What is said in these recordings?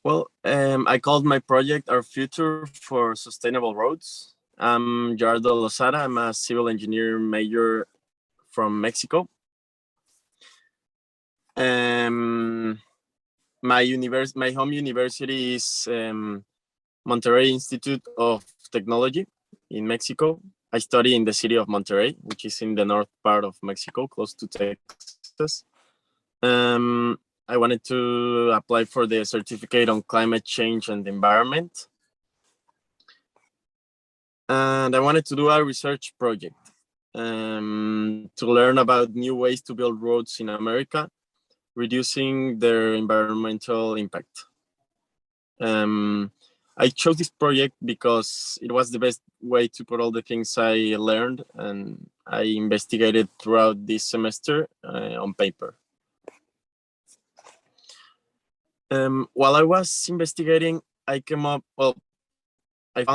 I called my project Our Future for Sustainable Roads. I'm Gerardo Lozada. I'm a civil engineer major from Mexico. My home university is Monterrey Institute of Technology in Mexico. I study in the city of Monterrey, which is in the north part of Mexico, close to Texas. I wanted to apply for the certificate on climate change and environment. And I wanted to do a research project to learn about new ways to build roads in America, reducing their environmental impact. I chose this project because it was the best way to put all the things I learned and I investigated throughout this semester on paper. While I was investigating, I found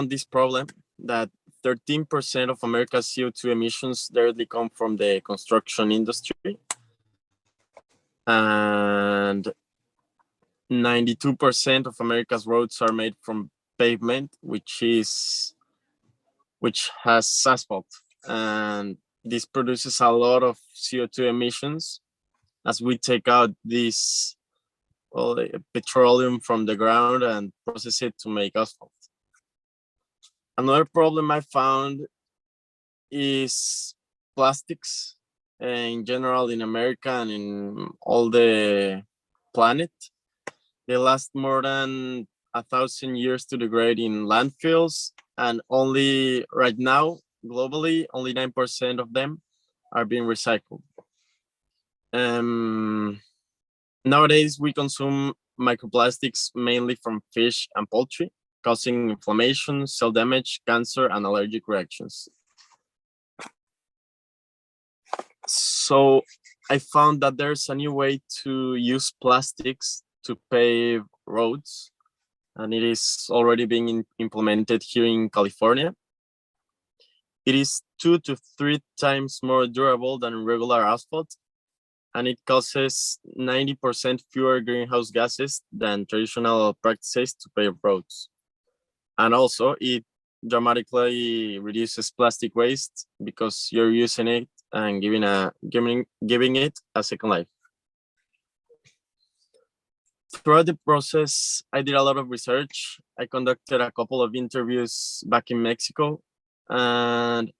this problem that 13% of America's CO2 emissions directly come from the construction industry. And 92% of America's roads are made from pavement, which has asphalt. And this produces a lot of CO2 emissions as we take out this petroleum from the ground and process it to make asphalt. Another problem I found is plastics in general in America and in all the planet. They last more than 1,000 years to degrade in landfills, and only right now, globally, only 9% of them are being recycled. Nowadays, we consume microplastics mainly from fish and poultry, causing inflammation, cell damage, cancer, and allergic reactions. So I found that there's a new way to use plastics to pave roads, and it is already being implemented here in California. It is 2 to 3 times more durable than regular asphalt, and it causes 90% fewer greenhouse gases than traditional practices to pave roads. And also, it dramatically reduces plastic waste because you're using it and giving it a second life. Throughout the process, I did a lot of research. I conducted a couple of interviews back in Mexico, and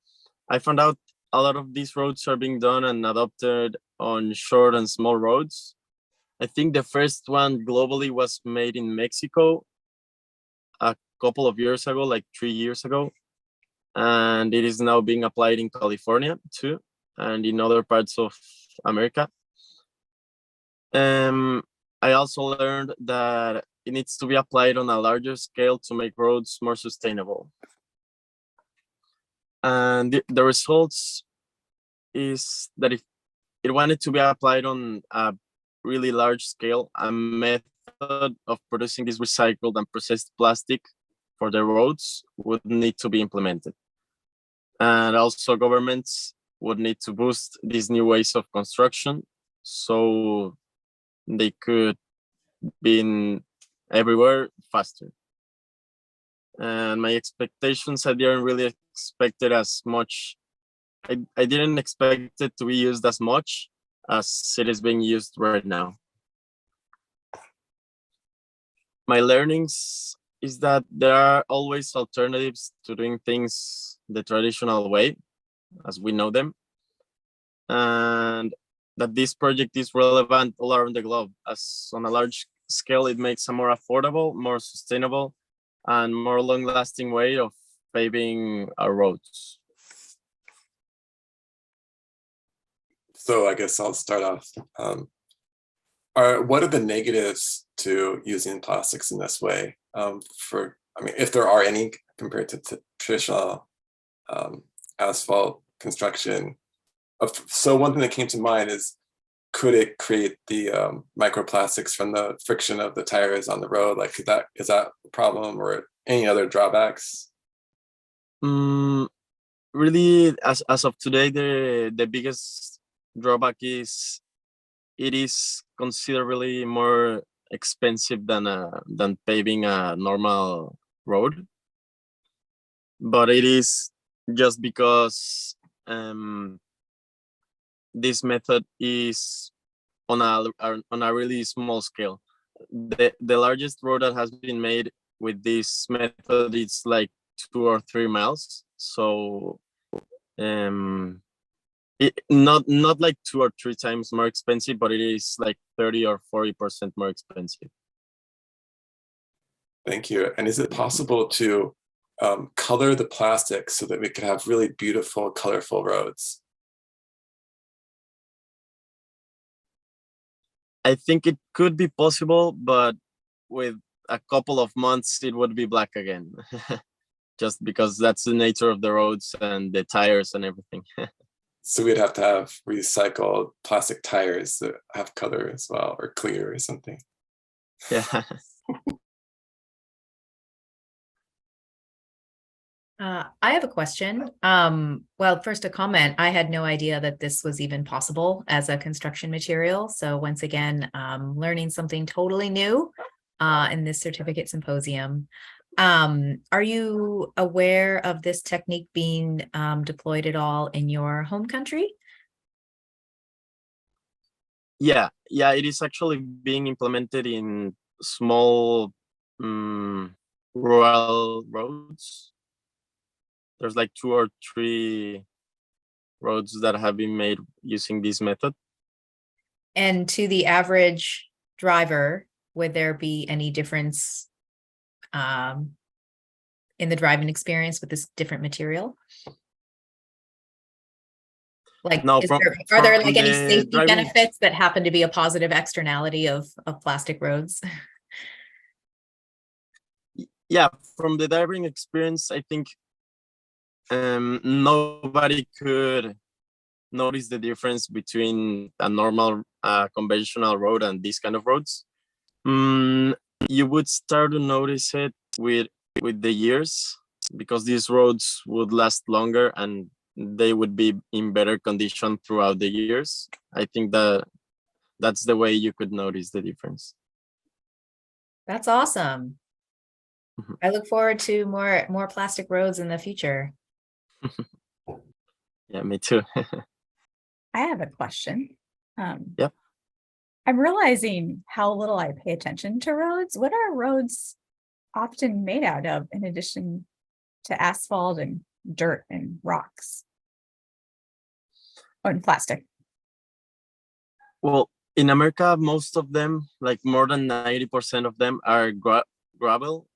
I found out a lot of these roads are being done and adopted on short and small roads. I think the first one globally was made in Mexico a couple of years ago, like 3 years ago. And it is now being applied in California too, and in other parts of America. I also learned that it needs to be applied on a larger scale to make roads more sustainable. And the results is that if it wanted to be applied on a really large scale, a method of producing this recycled and processed plastic for the roads would need to be implemented. And also governments would need to boost these new ways of construction so they could be everywhere faster. And my expectations, I didn't really expect it as much. I didn't expect it to be used as much as it is being used right now. My learnings is that there are always alternatives to doing things the traditional way, as we know them, and that this project is relevant all around the globe, as on a large scale, it makes a more affordable, more sustainable, and more long-lasting way of paving our roads. So I guess I'll start off. What are the negatives to using plastics in this way? If there are any compared to traditional asphalt construction. So one thing that came to mind is, could it create the microplastics from the friction of the tires on the road? Like, is that a problem, or any other drawbacks? Really, as of today, the biggest drawback is it is considerably more expensive than paving a normal road, but it is just because this method is on a really small scale. The largest road that has been made with this method is like 2 or 3 miles. So not like 2 or 3 times more expensive, but it is like 30 or 40% more expensive. Thank you. And is it possible to color the plastic so that we can have really beautiful, colorful roads? I think it could be possible, but with a couple of months, it would be black again. Just because that's the nature of the roads and the tires and everything. So we'd have to have recycled plastic tires that have color as well, or clear or something. Yeah. I have a question. Well, first a comment. I had no idea that this was even possible as a construction material. So once again, learning something totally new in this certificate symposium. Are you aware of this technique being deployed at all in your home country? Yeah, it is actually being implemented in small rural roads. There's like 2 or 3 roads that have been made using this method. And to the average driver, would there be any difference in the driving experience with this different material? Like, No, are there like any the safety driving benefits that happen to be a positive externality of plastic roads? Yeah, from the driving experience, I think nobody could notice the difference between a normal conventional road and these kind of roads. You would start to notice it with the years, because these roads would last longer and they would be in better condition throughout the years. I think that's the way you could notice the difference. That's awesome. I look forward to more plastic roads in the future. Yeah, me too. I have a question. Yep. I'm realizing how little I pay attention to roads. What are roads often made out of in addition to asphalt and dirt and rocks? Oh, and plastic. Well, in America, most of them, like more than 90% of them, are gravel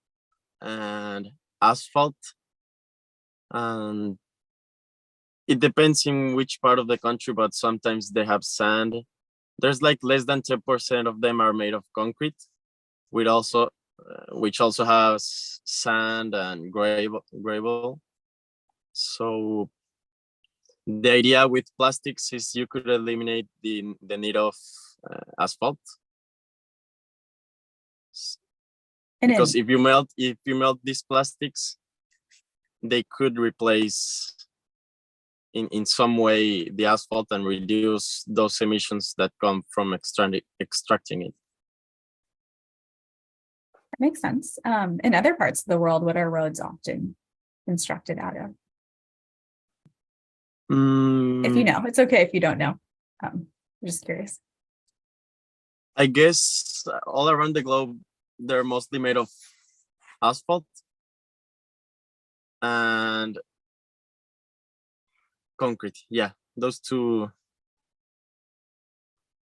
and asphalt. And it depends in which part of the country, but sometimes they have sand. There's like less than 10% of them are made of concrete, which also has sand and gravel. So the idea with plastics is you could eliminate the need of asphalt. Because if you melt these plastics, they could replace in some way the asphalt and reduce those emissions that come from extracting it. That makes sense. In other parts of the world, what are roads often constructed out of? If you know, it's okay if you don't know. I'm just curious. I guess all around the globe, they're mostly made of asphalt and concrete. Yeah, those two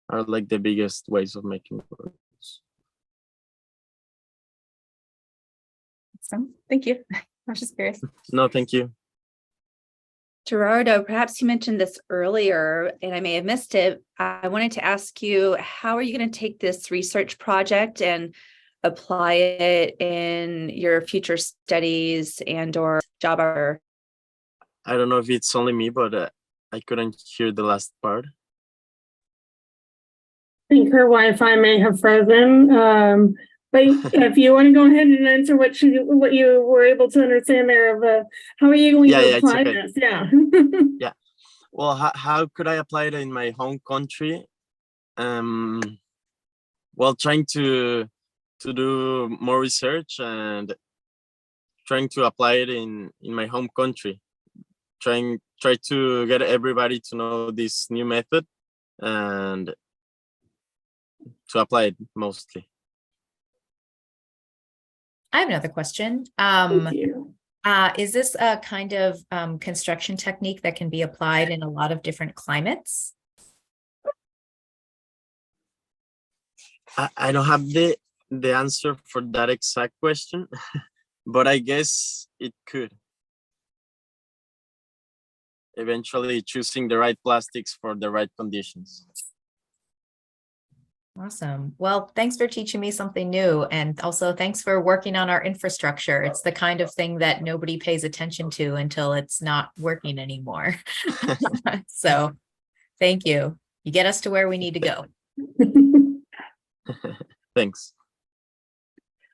are like the biggest ways of making roads. So, thank you. I was just curious. No, thank you. Gerardo, perhaps you mentioned this earlier and I may have missed it. I wanted to ask you, how are you going to take this research project and apply it in your future studies and or job? I don't know if it's only me, but I couldn't hear the last part. I think her Wi-Fi may have frozen. But if you want to go ahead and answer what you were able to understand there of how are you going to apply this? Yeah. Yeah. Well, how could I apply it in my home country? Well, trying to to do more research and trying to apply it in my home country. Try to get everybody to know this new method and to apply it mostly. I have another question. Thank you. Is this a kind of construction technique that can be applied in a lot of different climates? I don't have the answer for that exact question, but I guess it could. Eventually choosing the right plastics for the right conditions. Awesome. Well, thanks for teaching me something new. And also thanks for working on our infrastructure. It's the kind of thing that nobody pays attention to until it's not working anymore. So thank you. You get us to where we need to go. Thanks.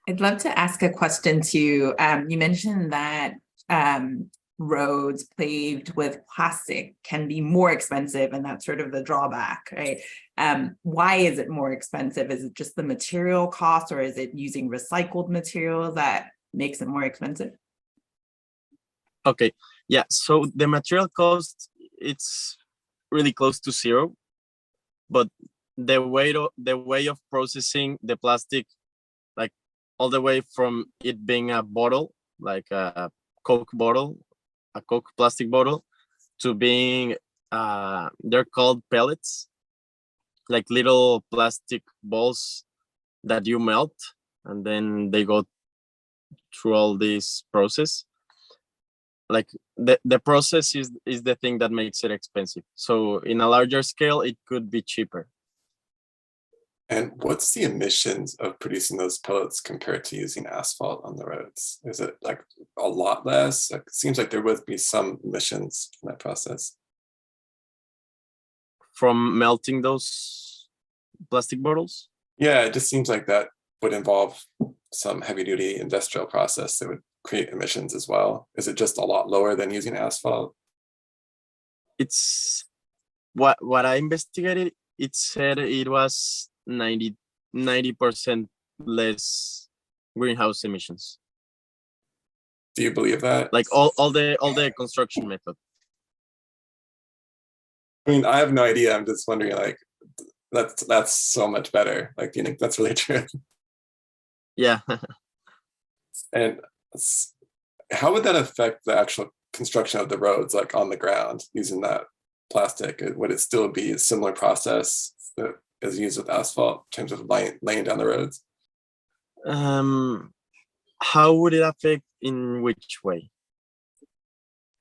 I'd love to ask a question too. You mentioned that roads paved with plastic can be more expensive, and that's sort of the drawback, right? Why is it more expensive? Is it just the material cost, or is it using recycled material that makes it more expensive? Okay, yeah, so the material cost, it's really close to zero, but the way of processing the plastic, like all the way from it being a bottle, like a Coke bottle, a Coke plastic bottle, to being they're called pellets, like little plastic balls that you melt, and then they go through all this process. Like the process is the thing that makes it expensive. So in a larger scale, it could be cheaper. And what's the emissions of producing those pellets compared to using asphalt on the roads? Is it like a lot less? Like, it seems like there would be some emissions from that process. From melting those plastic bottles? Yeah, it just seems like that would involve some heavy duty industrial process that would create emissions as well. Is it just a lot lower than using asphalt? It's what I investigated, it said it was 90% less greenhouse emissions. Do you believe that? Like all the construction method. I mean, I have no idea. I'm just wondering, like, that's so much better. Like, do you think that's really true? Yeah. And how would that affect the actual construction of the roads, like on the ground, using that plastic? Would it still be a similar process that is used with asphalt in terms of laying down the roads? How would it affect, in which way?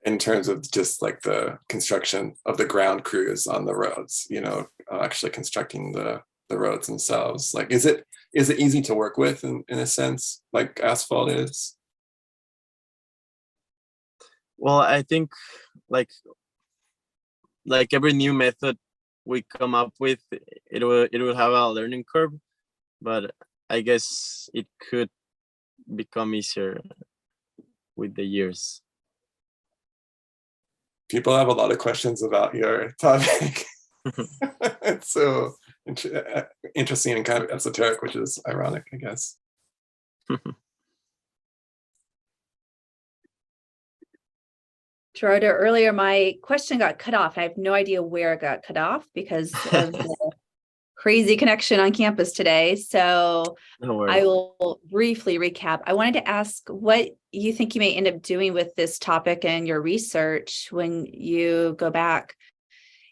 In terms of just like the construction of the ground crews on the roads, you know, actually constructing the roads themselves. Like, is it easy to work with in a sense, like asphalt is? Well, I think like every new method we come up with, it will have a learning curve, but I guess it could become easier with the years. People have a lot of questions about your topic. It's so interesting and kind of esoteric, which is ironic, I guess. Gerardo, earlier my question got cut off. I have no idea where it got cut off because of the crazy connection on campus today. So I will briefly recap. I wanted to ask what you think you may end up doing with this topic and your research when you go back,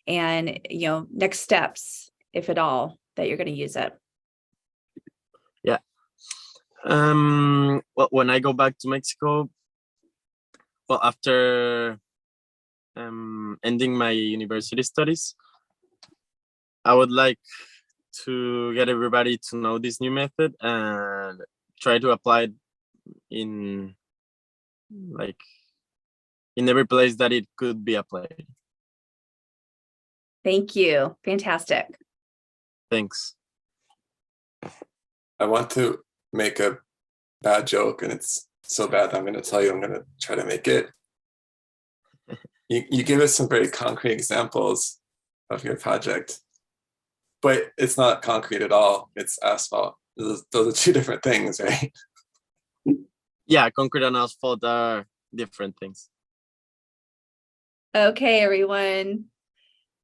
and, you know, next steps, if at all, that you're going to use it. Yeah. Well, when I go back to Mexico, well, after ending my university studies, I would like to get everybody to know this new method and try to apply it in every place that it could be applied. Thank you. Fantastic. Thanks. I want to make a bad joke, and it's so bad I'm going to tell you I'm going to try to make it. You give us some very concrete examples of your project, but it's not concrete at all. It's asphalt. those are two different things, right? Yeah, concrete and asphalt are different things. Okay, everyone.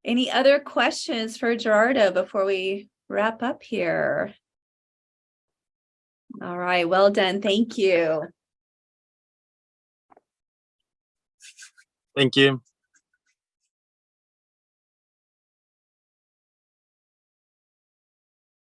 Any other questions for Gerardo before we wrap up here? All right, well done. Thank you. Thank you.